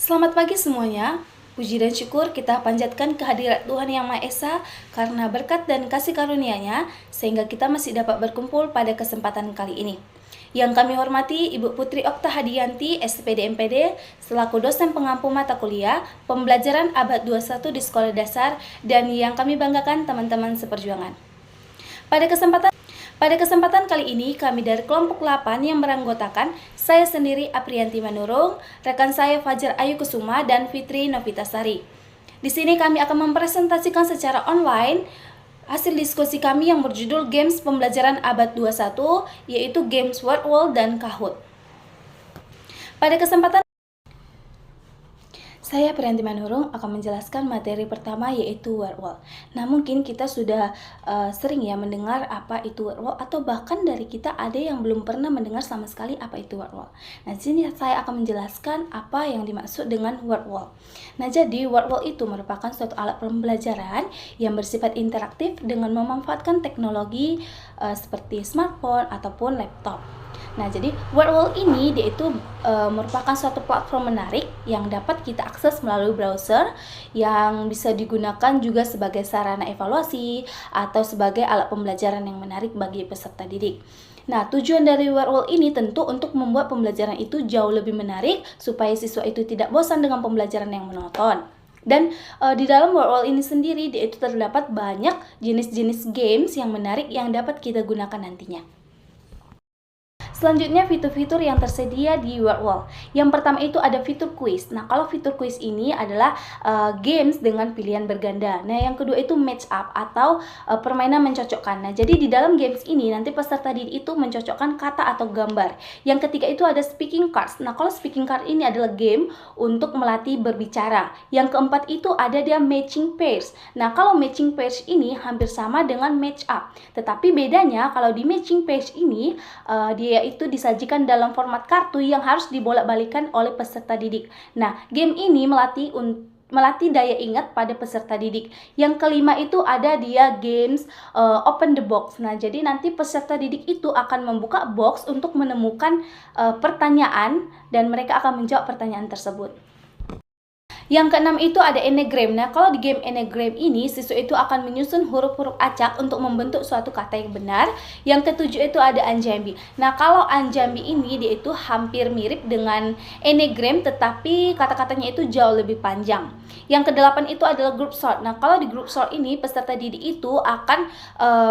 Selamat pagi semuanya. Puji dan syukur kita panjatkan kehadirat Tuhan Yang Maha Esa karena berkat dan kasih karunia-Nya sehingga kita masih dapat berkumpul pada kesempatan kali ini. Yang kami hormati Ibu Putri Okta Hadianti, SPD MPD, selaku dosen pengampu mata kuliah pembelajaran abad 21 di sekolah dasar, dan yang kami banggakan teman-teman seperjuangan. Pada kesempatan kali ini, kami dari kelompok 8 yang beranggotakan saya sendiri Aprianti Manurung, rekan saya Fajar Ayu Kusuma, dan Fitri Novitasari. Di sini kami akan mempresentasikan secara online hasil diskusi kami yang berjudul Games Pembelajaran Abad 21, yaitu Games Wordwall dan Kahoot. Pada kesempatan saya Prianti Manurung akan menjelaskan materi pertama, yaitu Wordwall. Nah, mungkin kita sudah sering ya mendengar apa itu Wordwall, atau bahkan dari kita ada yang belum pernah mendengar sama sekali apa itu Wordwall. Nah, di sini saya akan menjelaskan apa yang dimaksud dengan Wordwall. Nah, jadi Wordwall itu merupakan suatu alat pembelajaran yang bersifat interaktif dengan memanfaatkan teknologi seperti smartphone ataupun laptop. Nah, jadi Wordwall ini dia itu merupakan suatu platform menarik yang dapat kita akses melalui browser, yang bisa digunakan juga sebagai sarana evaluasi atau sebagai alat pembelajaran yang menarik bagi peserta didik. Nah, tujuan dari Wordwall ini tentu untuk membuat pembelajaran itu jauh lebih menarik supaya siswa itu tidak bosan dengan pembelajaran yang monoton. Dan di dalam Wordwall ini sendiri dia itu terdapat banyak jenis-jenis games yang menarik yang dapat kita gunakan nantinya. Selanjutnya, fitur-fitur yang tersedia di Wordwall. Yang pertama itu ada fitur quiz. Nah, kalau fitur quiz ini adalah games dengan pilihan berganda. Nah, yang kedua itu match up atau permainan mencocokkan. Nah, jadi di dalam games ini nanti peserta didik itu mencocokkan kata atau gambar. Yang ketiga itu ada speaking cards. Nah, kalau speaking card ini adalah game untuk melatih berbicara. Yang keempat itu ada dia matching pairs. Nah, kalau matching pairs ini hampir sama dengan match up. Tetapi bedanya kalau di matching pairs ini dia itu disajikan dalam format kartu yang harus dibolak-balikan oleh peserta didik. Nah, game ini melatih daya ingat pada peserta didik. Yang kelima itu ada dia games open the box. Nah, jadi nanti peserta didik itu akan membuka box untuk menemukan pertanyaan dan mereka akan menjawab pertanyaan tersebut. Yang keenam itu ada Enneagram. Nah, kalau di game Enneagram ini, siswa itu akan menyusun huruf-huruf acak untuk membentuk suatu kata yang benar. Yang ketujuh itu ada Anjambi. Nah, kalau Anjambi ini dia itu hampir mirip dengan Enneagram, tetapi kata-katanya itu jauh lebih panjang. Yang kedelapan itu adalah group sort. Nah, kalau di group sort ini, peserta didik itu akan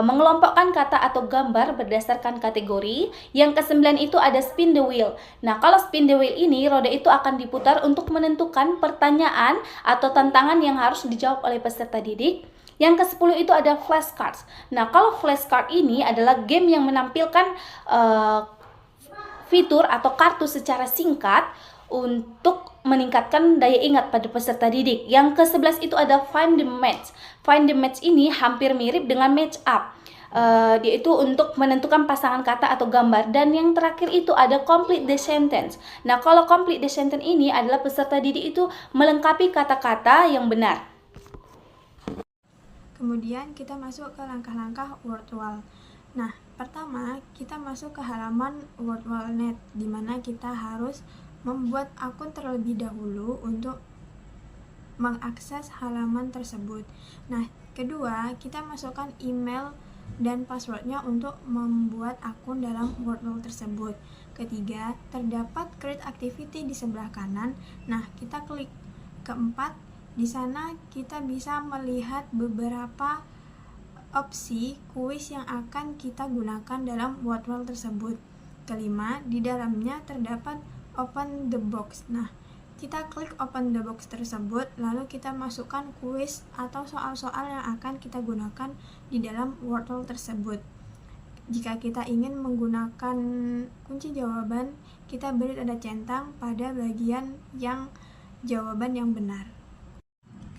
mengelompokkan kata atau gambar berdasarkan kategori. Yang kesembilan itu ada spin the wheel. Nah, kalau spin the wheel ini, roda itu akan diputar untuk menentukan pertanyaan atau tantangan yang harus dijawab oleh peserta didik. Yang ke-10 itu ada flashcards. Nah, kalau flashcard ini adalah game yang menampilkan fitur atau kartu secara singkat untuk meningkatkan daya ingat pada peserta didik. Yang ke-11 itu ada find the match. Find the match ini hampir mirip dengan match up. Dia itu untuk menentukan pasangan kata atau gambar. Dan yang terakhir itu ada complete the sentence. Nah, kalau complete the sentence ini adalah peserta didik itu melengkapi kata-kata yang benar. Kemudian kita masuk ke langkah-langkah Wordwall. Nah, pertama kita masuk ke halaman Wordwall.net, di mana kita harus membuat akun terlebih dahulu untuk mengakses halaman tersebut. Nah, kedua kita masukkan email dan passwordnya untuk membuat akun dalam Wordwall tersebut. Ketiga, terdapat create activity di sebelah kanan. Nah, kita klik. Keempat, di sana kita bisa melihat beberapa opsi kuis yang akan kita gunakan dalam Wordwall tersebut. Kelima, di dalamnya terdapat open the box. Nah, kita klik open the box tersebut, lalu kita masukkan kuis atau soal-soal yang akan kita gunakan di dalam Wordwall tersebut. Jika kita ingin menggunakan kunci jawaban, kita beri tanda centang pada bagian yang jawaban yang benar.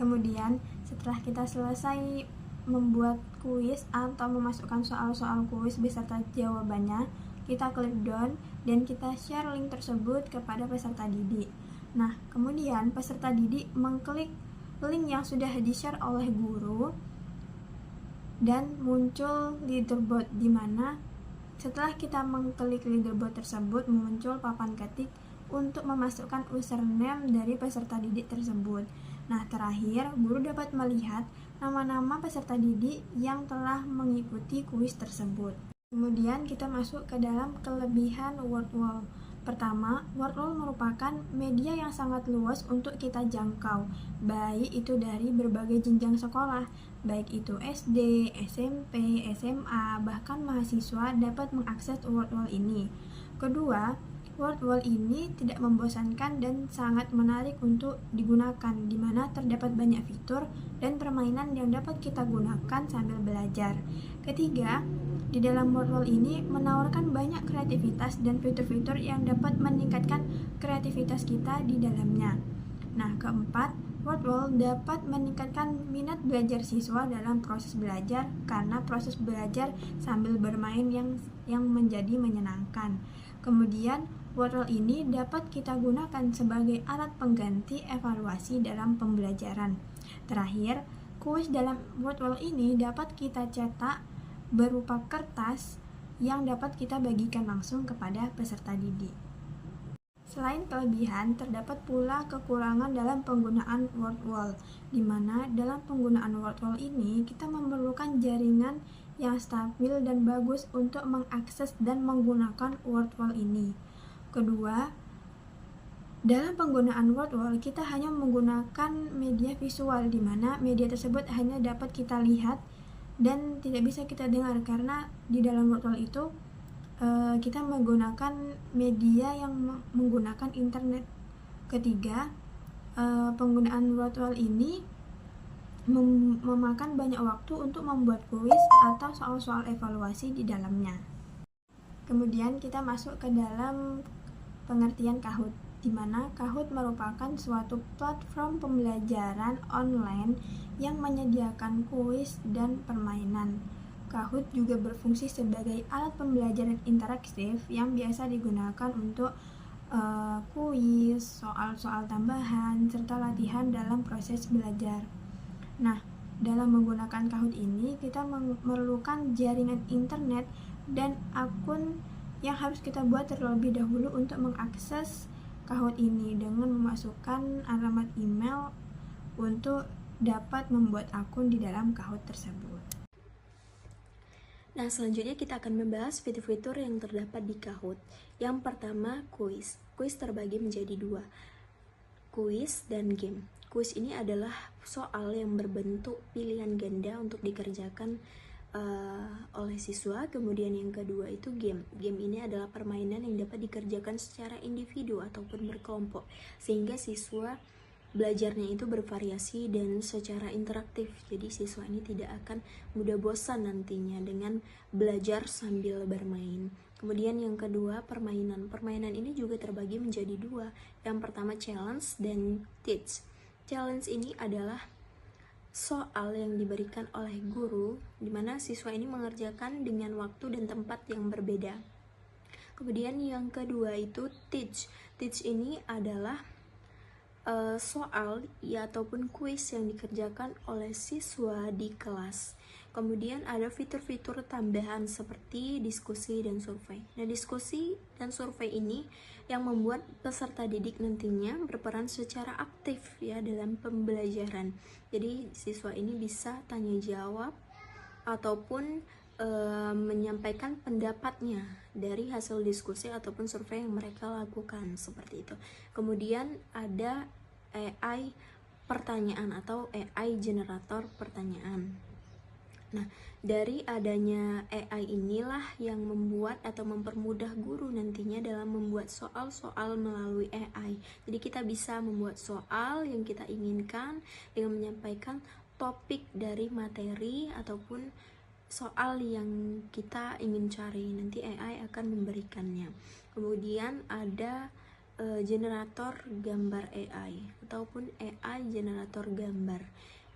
Kemudian, setelah kita selesai membuat kuis atau memasukkan soal-soal kuis beserta jawabannya, kita klik done dan kita share link tersebut kepada peserta didik. Nah, kemudian peserta didik mengklik link yang sudah di-share oleh guru dan muncul leaderboard, di mana setelah kita mengklik leaderboard tersebut muncul papan ketik untuk memasukkan username dari peserta didik tersebut. Nah, terakhir, guru dapat melihat nama-nama peserta didik yang telah mengikuti kuis tersebut. Kemudian kita masuk ke dalam kelebihan WordWall. Pertama, WordWall merupakan media yang sangat luas untuk kita jangkau, baik itu dari berbagai jenjang sekolah, baik itu SD, SMP, SMA, bahkan mahasiswa dapat mengakses WordWall ini. Kedua, WordWall ini tidak membosankan dan sangat menarik untuk digunakan, di mana terdapat banyak fitur dan permainan yang dapat kita gunakan sambil belajar. Ketiga, di dalam WordWall ini menawarkan banyak kreativitas dan fitur-fitur yang dapat meningkatkan kreativitas kita di dalamnya. Nah, keempat, WordWall dapat meningkatkan minat belajar siswa dalam proses belajar karena proses belajar sambil bermain yang menjadi menyenangkan. Kemudian, WordWall ini dapat kita gunakan sebagai alat pengganti evaluasi dalam pembelajaran. Terakhir, kuis dalam WordWall ini dapat kita cetak berupa kertas yang dapat kita bagikan langsung kepada peserta didik. Selain kelebihan, terdapat pula kekurangan dalam penggunaan WordWall, di mana dalam penggunaan WordWall ini kita memerlukan jaringan yang stabil dan bagus untuk mengakses dan menggunakan WordWall ini. Kedua, dalam penggunaan WordWall kita hanya menggunakan media visual, di mana media tersebut hanya dapat kita lihat dan tidak bisa kita dengar, karena di dalam WordWall itu kita menggunakan media yang menggunakan internet. Ketiga, penggunaan WordWall ini memakan banyak waktu untuk membuat kuis atau soal-soal evaluasi di dalamnya. Kemudian kita masuk ke dalam pengertian Kahoot, di mana Kahoot merupakan suatu platform pembelajaran online yang menyediakan kuis dan permainan. Kahoot juga berfungsi sebagai alat pembelajaran interaktif yang biasa digunakan untuk kuis, soal-soal tambahan, serta latihan dalam proses belajar. Nah, dalam menggunakan Kahoot ini, kita memerlukan jaringan internet dan akun yang harus kita buat terlebih dahulu untuk mengakses Kahoot ini dengan memasukkan alamat email untuk dapat membuat akun di dalam Kahoot tersebut. Nah, selanjutnya kita akan membahas fitur-fitur yang terdapat di Kahoot. Yang pertama, kuis. Kuis terbagi menjadi dua, kuis dan game. Kuis ini adalah soal yang berbentuk pilihan ganda untuk dikerjakan oleh siswa. Kemudian yang kedua itu game. Game ini adalah permainan yang dapat dikerjakan secara individu ataupun berkelompok, sehingga siswa belajarnya itu bervariasi dan secara interaktif. Jadi siswa ini tidak akan mudah bosan nantinya dengan belajar sambil bermain. Kemudian yang kedua, permainan. Permainan ini juga terbagi menjadi dua. Yang pertama challenge dan teach. Challenge ini adalah soal yang diberikan oleh guru, di mana siswa ini mengerjakan dengan waktu dan tempat yang berbeda. Kemudian yang kedua itu teach. Teach ini adalah soal ataupun kuis yang dikerjakan oleh siswa di kelas. Kemudian ada fitur-fitur tambahan seperti diskusi dan survei. Nah, diskusi dan survei ini yang membuat peserta didik nantinya berperan secara aktif ya dalam pembelajaran. Jadi siswa ini bisa tanya jawab ataupun menyampaikan pendapatnya dari hasil diskusi ataupun survei yang mereka lakukan, seperti itu. Kemudian ada AI pertanyaan atau AI generator pertanyaan. Nah, dari adanya AI inilah yang membuat atau mempermudah guru nantinya dalam membuat soal-soal melalui AI. Jadi kita bisa membuat soal yang kita inginkan dengan menyampaikan topik dari materi ataupun soal yang kita ingin cari. Nanti AI akan memberikannya. Kemudian ada generator gambar AI ataupun AI generator gambar.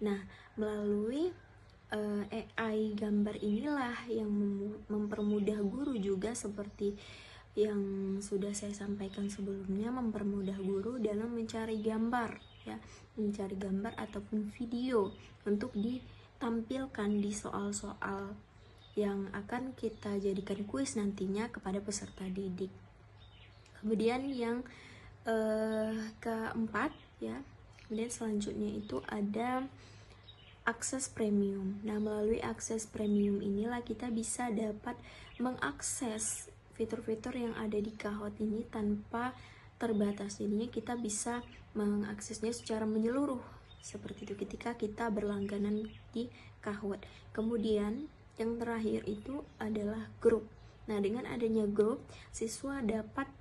Nah, melalui AI gambar inilah yang mempermudah guru juga, seperti yang sudah saya sampaikan sebelumnya, mempermudah guru dalam mencari gambar ya, mencari gambar ataupun video untuk ditampilkan di soal-soal yang akan kita jadikan kuis nantinya kepada peserta didik. Kemudian yang keempat ya. Kemudian selanjutnya itu ada akses premium. Nah, melalui akses premium inilah kita bisa dapat mengakses fitur-fitur yang ada di Kahoot ini tanpa terbatas. Jadinya kita bisa mengaksesnya secara menyeluruh seperti itu ketika kita berlangganan di Kahoot. Kemudian yang terakhir itu adalah grup. Nah, dengan adanya grup, siswa dapat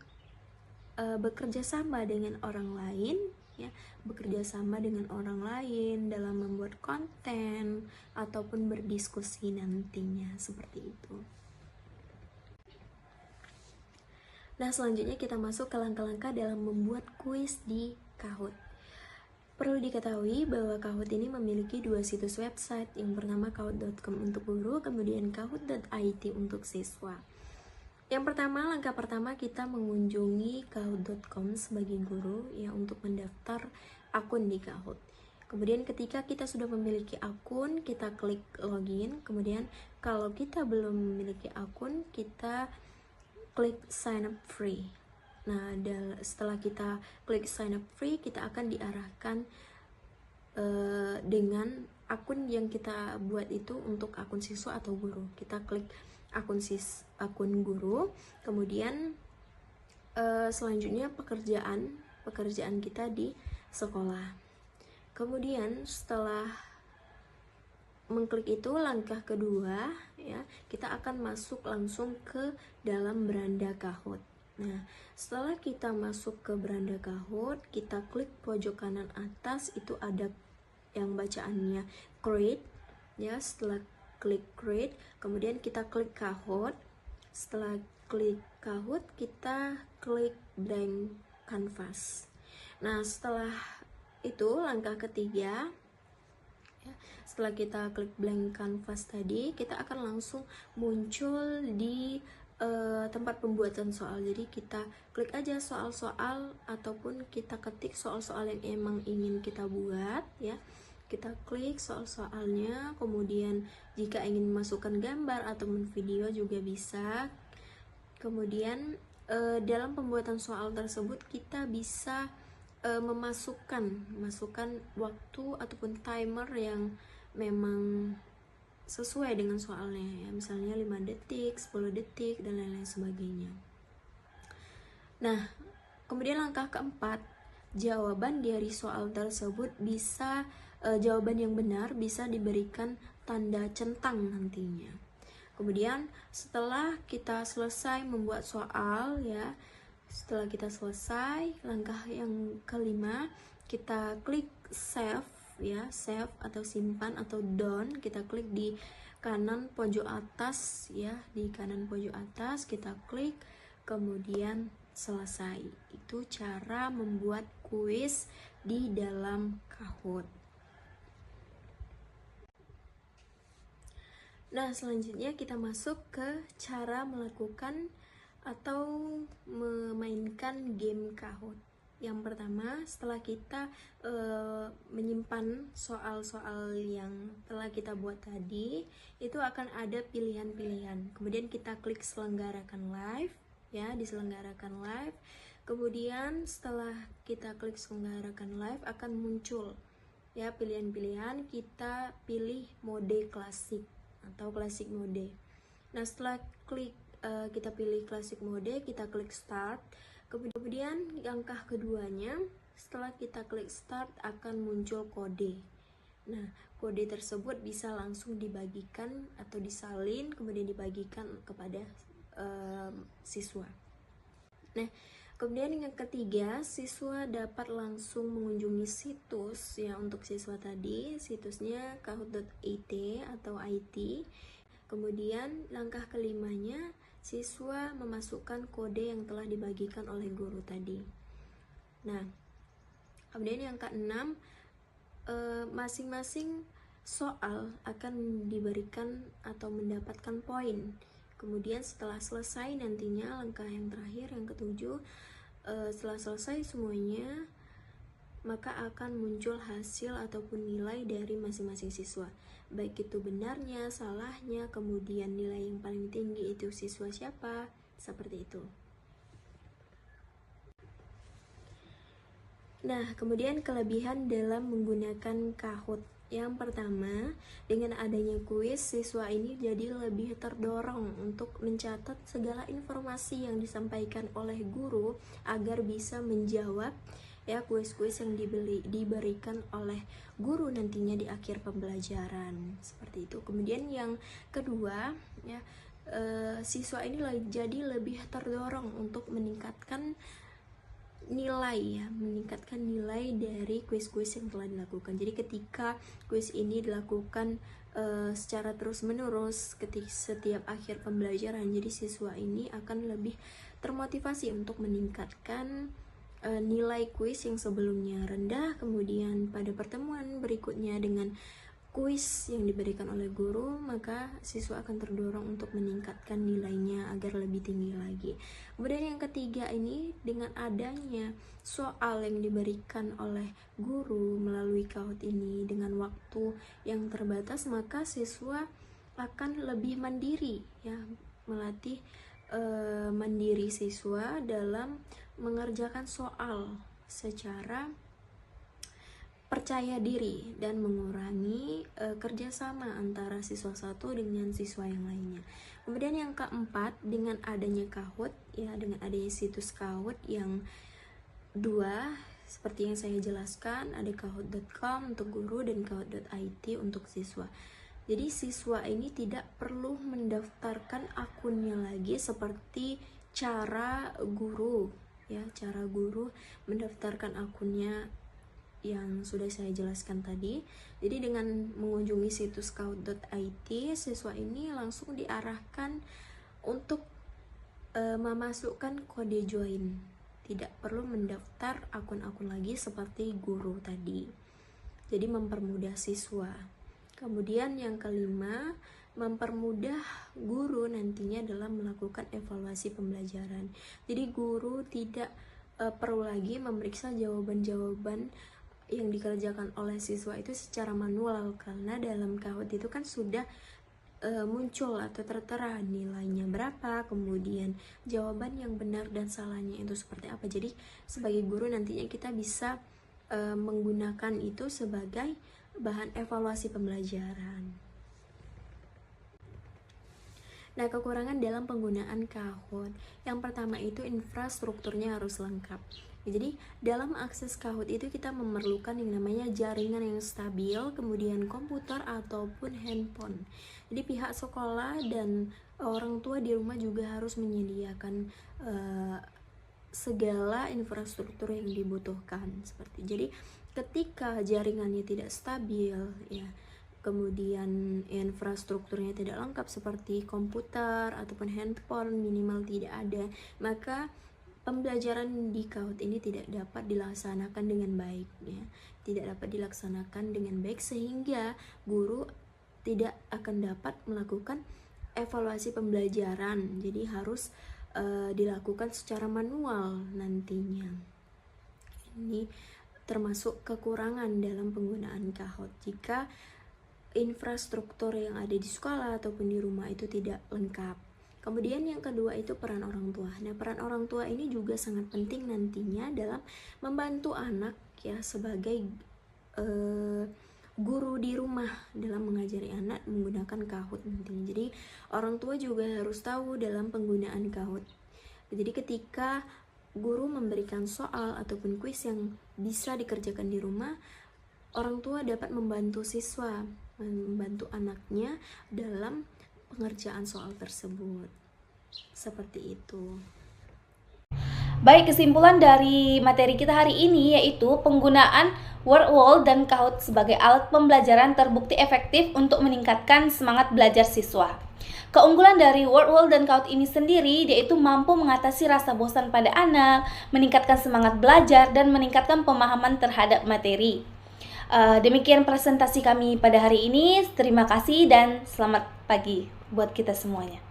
bekerja sama dengan orang lain ya, bekerja sama dengan orang lain dalam membuat konten ataupun berdiskusi nantinya seperti itu. Nah, selanjutnya kita masuk ke langkah-langkah dalam membuat kuis di Kahoot. Perlu diketahui bahwa Kahoot ini memiliki dua situs website, yang pertama kahoot.com untuk guru, kemudian kahoot.it untuk siswa. Yang pertama, langkah pertama kita mengunjungi kahoot.com sebagai guru ya untuk mendaftar akun di Kahoot. Kemudian ketika kita sudah memiliki akun, kita klik login. Kemudian kalau kita belum memiliki akun, kita klik sign up free. Nah, setelah kita klik sign up free, kita akan diarahkan dengan akun yang kita buat itu untuk akun siswa atau guru. Kita klik akun guru, kemudian selanjutnya pekerjaan kita di sekolah. Kemudian setelah mengklik itu, langkah kedua ya, kita akan masuk langsung ke dalam beranda Kahoot. Nah, setelah kita masuk ke beranda Kahoot, kita klik pojok kanan atas, itu ada yang bacaannya create ya. Setelah klik create, kemudian kita klik Kahoot. Setelah klik Kahoot, kita klik blank canvas. Nah, setelah itu langkah ketiga ya, setelah kita klik blank canvas tadi, kita akan langsung muncul di tempat pembuatan soal. Jadi kita klik aja soal-soal ataupun kita ketik soal-soal yang emang ingin kita buat ya. Kita klik soal-soalnya, kemudian jika ingin memasukkan gambar ataupun video juga bisa. Kemudian dalam pembuatan soal tersebut kita bisa memasukkan waktu ataupun timer yang memang sesuai dengan soalnya ya, misalnya 5 detik, 10 detik dan lain-lain sebagainya. Nah, kemudian langkah keempat, jawaban dari soal tersebut bisa jawaban yang benar bisa diberikan tanda centang nantinya. Kemudian setelah kita selesai membuat soal ya, setelah kita selesai, langkah yang kelima, kita klik save ya, save atau simpan atau done. Kita klik di kanan pojok atas ya, di kanan pojok atas kita klik, kemudian selesai. Itu cara membuat kuis di dalam Kahoot. Nah, selanjutnya kita masuk ke cara melakukan atau memainkan game Kahoot. Yang pertama, setelah kita menyimpan soal-soal yang telah kita buat tadi, itu akan ada pilihan-pilihan. Kemudian kita klik selenggarakan live ya, diselenggarakan live. Kemudian setelah kita klik selenggarakan live akan muncul ya pilihan-pilihan. Kita pilih mode klasik atau klasik mode. Nah, setelah kita pilih klasik mode, kita klik start. Kemudian langkah keduanya, setelah kita klik start akan muncul kode. Nah, kode tersebut bisa langsung dibagikan atau disalin kemudian dibagikan kepada siswa. Nah, kemudian yang ketiga, siswa dapat langsung mengunjungi situs ya untuk siswa tadi, situsnya kahoot.it atau IT. Kemudian langkah kelimanya, siswa memasukkan kode yang telah dibagikan oleh guru tadi. Nah, kemudian yang keenam, masing-masing soal akan diberikan atau mendapatkan poin. Kemudian setelah selesai nantinya langkah yang terakhir, yang ketujuh, setelah selesai semuanya, maka akan muncul hasil ataupun nilai dari masing-masing siswa. Baik itu benarnya, salahnya, kemudian nilai yang paling tinggi itu siswa siapa, seperti itu. Nah, kemudian kelebihan dalam menggunakan Kahoot. Yang pertama, dengan adanya kuis, siswa ini jadi lebih terdorong untuk mencatat segala informasi yang disampaikan oleh guru agar bisa menjawab ya kuis-kuis yang diberikan oleh guru nantinya di akhir pembelajaran. Seperti itu. Kemudian yang kedua, ya siswa ini jadi lebih terdorong untuk meningkatkan nilai dari kuis-kuis yang telah dilakukan. Jadi ketika kuis ini dilakukan secara terus-menerus setiap akhir pembelajaran, jadi siswa ini akan lebih termotivasi untuk meningkatkan nilai kuis yang sebelumnya rendah, kemudian pada pertemuan berikutnya dengan kuis yang diberikan oleh guru, maka siswa akan terdorong untuk meningkatkan nilainya agar lebih tinggi lagi. Kemudian yang ketiga ini, dengan adanya soal yang diberikan oleh guru melalui Kahoot ini dengan waktu yang terbatas, maka siswa akan lebih mandiri, ya, melatih mandiri siswa dalam mengerjakan soal secara percaya diri dan mengurangi kerjasama antara siswa satu dengan siswa yang lainnya. Kemudian yang keempat, dengan adanya Kahoot, ya, dengan adanya situs Kahoot yang dua seperti yang saya jelaskan, ada kahoot.com untuk guru dan kahoot.it untuk siswa. Jadi siswa ini tidak perlu mendaftarkan akunnya lagi seperti cara guru, ya, cara guru mendaftarkan akunnya yang sudah saya jelaskan tadi. Jadi dengan mengunjungi situs kahoot.it, siswa ini langsung diarahkan untuk memasukkan kode join. Tidak perlu mendaftar akun-akun lagi seperti guru tadi. Jadi mempermudah siswa. Kemudian yang kelima, mempermudah guru nantinya dalam melakukan evaluasi pembelajaran. Jadi guru tidak perlu lagi memeriksa jawaban-jawaban yang dikerjakan oleh siswa itu secara manual, karena dalam Kahoot itu kan sudah muncul atau tertera nilainya berapa, kemudian jawaban yang benar dan salahnya itu seperti apa. Jadi sebagai guru nantinya kita bisa menggunakan itu sebagai bahan evaluasi pembelajaran. Nah, kekurangan dalam penggunaan Kahoot, yang pertama itu infrastrukturnya harus lengkap. Jadi dalam akses Kahoot itu kita memerlukan yang namanya jaringan yang stabil, kemudian komputer ataupun handphone. Jadi pihak sekolah dan orang tua di rumah juga harus menyediakan segala infrastruktur yang dibutuhkan. Jadi ketika jaringannya tidak stabil, ya, kemudian infrastrukturnya tidak lengkap seperti komputer ataupun handphone minimal tidak ada, maka pembelajaran di Kahoot ini tidak dapat dilaksanakan dengan baik, ya. Tidak dapat dilaksanakan dengan baik sehingga guru tidak akan dapat melakukan evaluasi pembelajaran. Jadi harus dilakukan secara manual nantinya. Ini termasuk kekurangan dalam penggunaan Kahoot jika infrastruktur yang ada di sekolah ataupun di rumah itu tidak lengkap. Kemudian yang kedua itu peran orang tua. Nah, peran orang tua ini juga sangat penting nantinya dalam membantu anak, ya, sebagai guru di rumah dalam mengajari anak menggunakan Kahoot nantinya. Jadi orang tua juga harus tahu dalam penggunaan Kahoot. Jadi ketika guru memberikan soal ataupun kuis yang bisa dikerjakan di rumah, orang tua dapat membantu siswa, membantu anaknya dalam pengerjaan soal tersebut. Seperti itu. Baik, kesimpulan dari materi kita hari ini yaitu penggunaan WordWall dan Kahoot sebagai alat pembelajaran terbukti efektif untuk meningkatkan semangat belajar siswa. Keunggulan dari WordWall dan Kahoot ini sendiri yaitu mampu mengatasi rasa bosan pada anak, meningkatkan semangat belajar, dan meningkatkan pemahaman terhadap materi. Demikian presentasi kami pada hari ini. Terima kasih dan selamat pagi buat kita semuanya.